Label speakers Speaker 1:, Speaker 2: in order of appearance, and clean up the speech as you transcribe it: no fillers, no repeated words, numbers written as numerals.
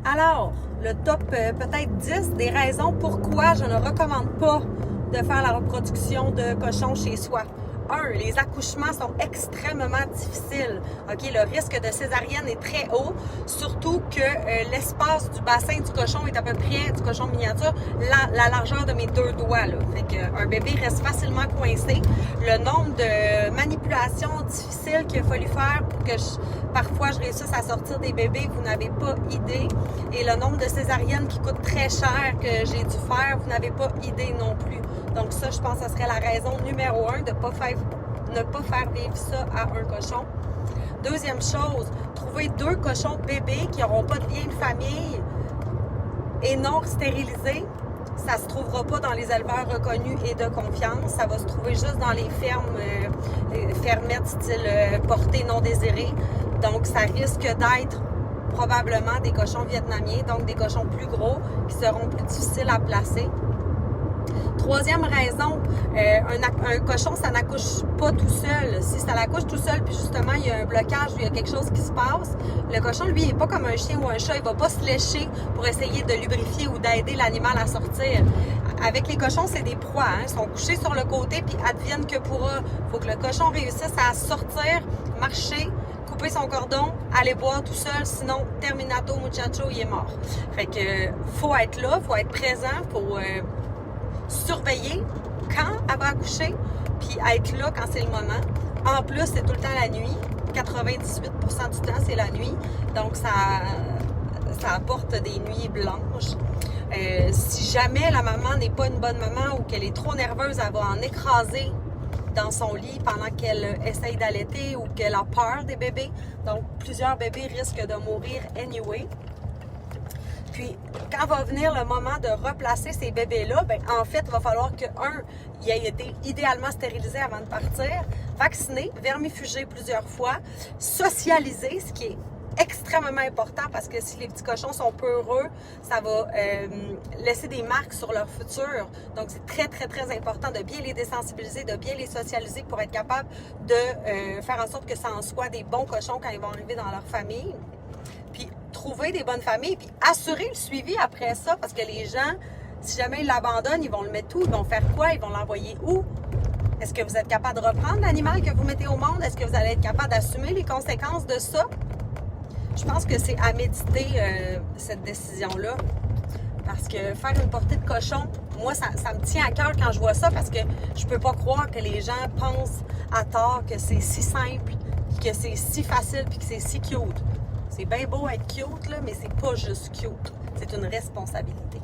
Speaker 1: Alors, le top peut-être 10 des raisons pourquoi je ne recommande pas de faire la reproduction de cochons chez soi. 1. Les accouchements sont extrêmement difficiles. OK, le risque de césarienne est très haut, surtout que l'espace du bassin du cochon est à peu près, du cochon miniature, la largeur de mes 2 doigts. Là. Fait qu'un bébé reste facilement coincé. Le nombre de manipulations difficiles qu'il a fallu faire pour que parfois je réussisse à sortir des bébés, vous n'avez pas idée. Et le nombre de césariennes qui coûtent très cher que j'ai dû faire, vous n'avez pas idée non plus. Donc ça, je pense que ce serait la raison numéro 1 de ne pas faire vivre ça à un cochon. Deuxième chose, trouver 2 cochons bébés qui n'auront pas de lien de famille et non stérilisés. Ça ne se trouvera pas dans les éleveurs reconnus et de confiance. Ça va se trouver juste dans les fermes, fermettes style portée non désirée. Donc, ça risque d'être probablement des cochons vietnamiens, donc des cochons plus gros qui seront plus difficiles à placer. Troisième raison, un cochon, ça n'accouche pas tout seul. Si ça l'accouche tout seul, puis justement, il y a un blocage ou il y a quelque chose qui se passe, le cochon, lui, il n'est pas comme un chien ou un chat. Il ne va pas se lécher pour essayer de lubrifier ou d'aider l'animal à sortir. Avec les cochons, c'est des proies. Hein? Ils sont couchés sur le côté, puis advienne que pourra. Il faut que le cochon réussisse à sortir, marcher, couper son cordon, aller boire tout seul, sinon, terminato muchacho, il est mort. Fait que faut être là, faut être présent, faut surveiller quand elle va accoucher, puis être là quand c'est le moment. En plus, c'est tout le temps la nuit. 98% du temps, c'est la nuit. Donc, ça apporte des nuits blanches. Si jamais la maman n'est pas une bonne maman ou qu'elle est trop nerveuse, elle va en écraser dans son lit pendant qu'elle essaye d'allaiter ou qu'elle a peur des bébés. Donc, plusieurs bébés risquent de mourir anyway. Puis, quand va venir le moment de replacer ces bébés-là, ben en fait, il va falloir que, il ait été idéalement stérilisé avant de partir, vacciné, vermifugé plusieurs fois, socialisé, ce qui est extrêmement important parce que si les petits cochons sont peureux, ça va laisser des marques sur leur futur. Donc, c'est très, très, très important de bien les désensibiliser, de bien les socialiser pour être capable de faire en sorte que ça en soit des bons cochons quand ils vont arriver dans leur famille. Puis, trouver des bonnes familles, puis assurer le suivi après ça, parce que les gens, si jamais ils l'abandonnent, ils vont le mettre où? Ils vont faire quoi? Ils vont l'envoyer où? Est-ce que vous êtes capable de reprendre l'animal que vous mettez au monde? Est-ce que vous allez être capable d'assumer les conséquences de ça? Je pense que c'est à méditer cette décision-là. Parce que faire une portée de cochon, moi, ça me tient à cœur quand je vois ça, parce que je peux pas croire que les gens pensent à tort que c'est si simple, que c'est si facile, puis que c'est si cute. C'est bien beau être cute, là, mais c'est pas juste cute. C'est une responsabilité.